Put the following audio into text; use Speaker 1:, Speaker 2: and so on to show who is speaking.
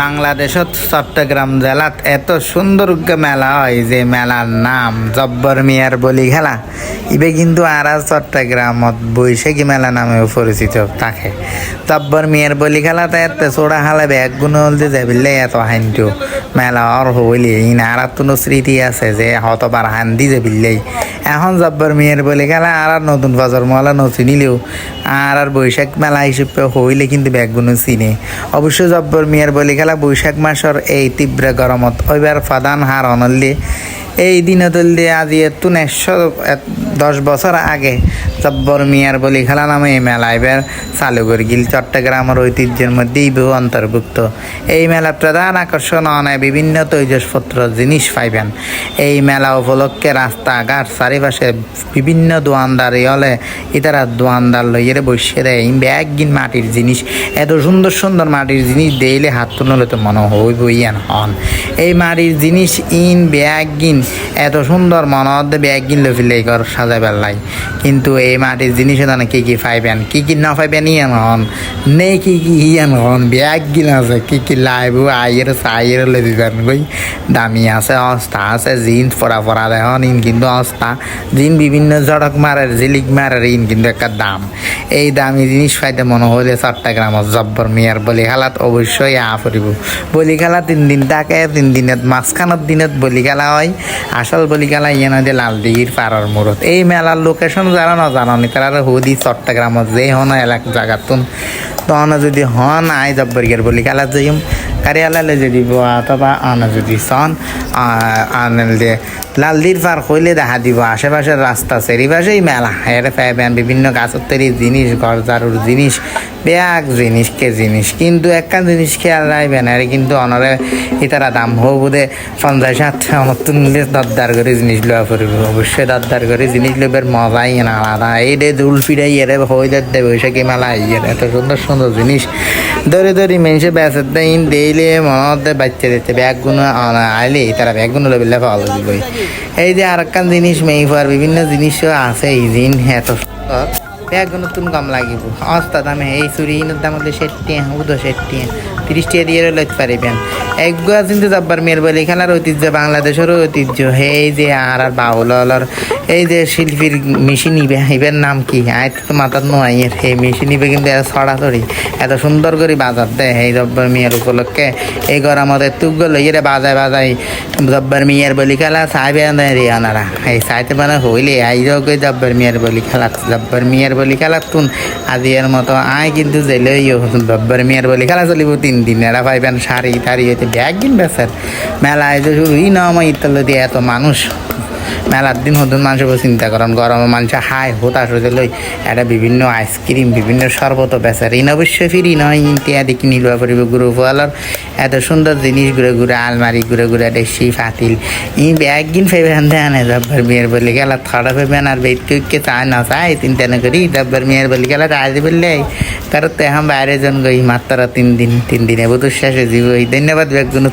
Speaker 1: বাংলাদেশত চট্টগ্রাম জেলাত এত সুন্দর মেলা হয় যে মেলার নাম জব্বর মিয়ার বলি খেলা। ইবে কিন্তু আর চট্টগ্রামত বৈশাখী মেলা নামেও পরিচিত থাকে। জব্বর মিয়ার বলি খেলাতে এত চোড়া হালে ব্যাগ গুণ হলতে যাবিলে এত হাইনটো মেলা আর হইলে ইন আর কোনো স্মৃতি আছে যে হতবার হান্দি যাবিলেই এখন জব্বর মিয়ার বলি খেলা আর নতুন প্রজন্ম হলে নচিনিলেও আর বৈশাখ মেলা হিসেবে হইলে কিন্তু ব্যাগগুলো চিনে। অবশ্য জব্বর মিয়ার বলি খেলা বৈশাখ মাসের এই তীব্র গরমত ওইবার প্রধান হার অনল্লি এই দিনে তুললে আজি 10 বছর আগে জব্বর মিয়ার বলি খেলা নামে এই মেলা এবার চালু করে গিল। চট্টগ্রামের ঐতিহ্যের মধ্যে ইবেও অন্তর্ভুক্ত। এই মেলার প্রধান আকর্ষণ অনেক বিভিন্ন তৈজসপত্র জিনিস পাইবেন। এই মেলা উপলক্ষে রাস্তাঘাট চারিপাশে বিভিন্ন দোয়ানদারি হলে ইতারা দোয়ানদার লইয়ে বসে দেয় ব্যাগ গিন মাটির জিনিস। এত সুন্দর সুন্দর মাটির জিনিস দিলে হাত তুললে তো মনে হইব ইয়ান হন এই মাটির জিনিস ইন ব্যাগ গিন এত সুন্দর মনে হতে ব্যাগ গিন লফিলে ঘর সাজা বেলায়। কিন্তু এই মাটির জিনিস কি কি পাইবেন কি কি না পাইবেন ইয়ান হন নেই কি কি ইয়ান হন ব্যাগ গিন আছে কি কি লাইব আইয়ের সাইয়ের লেদিবেন গই দামি আছে অস্তা আছে জিন্স পরা দেখুন ইন কিন্তু অস্তা জিন বিভিন্ন জড়ক মারের জিলিক মারের ইন কিন্তু একটা দাম। এই দামি জিনিস পাইতে মনে হলে চট্টগ্রামত জব্বর মিয়ার বলি খেলাত অবশ্যই ফুরিব। বলি খেলা 3 দিন থাকে। 3 দিনত মাঝখানের দিনত বলি খেলা হয়। আসল বলি খেলা ইয়ে নয় লালদিঘির পাড়ার মোড়ত। এই মেলার লোকেশন যারা না জানি তারা হুদি চট্টগ্রামত যে হন এলাকা জায়গাতুন তখন যদি হন আই জব্বরিয়ার বলি খেলা যাইম কারিয়ালে যদি অথবা আনা যদি সন আনল দিয়ে লালদির পার হইলে দেখা দিব আশেপাশের রাস্তা চারিপাশেই মেলা এর পাইবেন বিভিন্ন গাছের তৈরি জিনিস ঘর ঝাড়ুর জিনিস ব্যাগ জিনিস কে জিনিস। কিন্তু একটা জিনিস খেয়াল রাখবেন আর কিন্তু অনরে ইতারা দাম হো বোধে 50-60 আমার তুললে দরদার করে জিনিস লওয়া পড়ব। অবশ্যই দরদার করে জিনিস লোবের মজাই না আলাদা। এই রে দুল ফিরাই এরে হয়ে যাচ্ছে বৈশাখী মেলা ইয়ে এত সুন্দর সুন্দর জিনিস ধরে মানুষে বেচার দিন দিলে মনে বাচ্চা দিচ্ছে ব্যাগগুলো আইলে তারা ব্যাগগুলো লোবিলে পাওয়া যাবে। এই যে আর একটা জিনিস মেইফার বিভিন্ন জিনিসও আছে এই দিন এত সুন্দর ব্যাগগুলো তুন কম লাগিব অস্তা দামে এই চুরির দাম হলে 60 উদো 60 30 টাকা দিয়ে লইতে পারিবেন। একগুয়া কিন্তু জব্বর মিয়ার বলি খেলার ঐতিহ্য বাংলাদেশেরও ঐতিহ্য। এই যে আর বাউলর এই যে শিল্পীর মেশিন ইবে ইবের নাম কি আয় তো মাথার নোয়াইয়ের এই মেশিন ইবে কিন্তু ছড়াছড়ি এত সুন্দর করে বাজার দেয় এই জব্বর মিয়ার উপলক্ষে। এই ঘর আমাদের তুগ্গো লইয়ে বাজায় জব্বর মিয়ার বলি খেলা চাইবে রিয়ানারা এই চাইতে মানে হইলে আইজও জব্বর মিয়ার বলি খেলা জব্বর মিয়ার বলি খেলা তুন আজিয়ার মতো আয় কিন্তু জেলেও জব্বর মিয়ার বলি খেলা চলিব 3 দিন। এরা পাইবেন শাড়ি টাড়ি হইতে ব্যাগ কিন বেচার মেলায় যে শুরুই না আমার ইত্যাদি দিয়ে এত মানুষ মেলার দিন নতুন মানুষের চিন্তা করেন গরমে মানুষের হাই হতাশ হতে লই একটা বিভিন্ন আইসক্রিম বিভিন্ন শরবত বেচার ইন অবশ্যই ফিরি নয় ইত্যাদি কিনি লওয়া পড়িব। গুরু ফলার এত সুন্দর জিনিস ঘুরে আলমারি ঘুরে ডেসি ফাতিল ই ব্যাগ কিন ফেবেন দেন জব্বর মিয়ার বলি গেলা থড়া ফেবেন আর বেটকে চায় না চায় চিন্তা না করি জব্বর মিয়ার বলি গেলা চায় বললে কারণ তো এখন বাইরে জন গই মাত্র 3 দিনে বুধ শেষে জীব। ধন্যবাদ ব্যাগগুলো।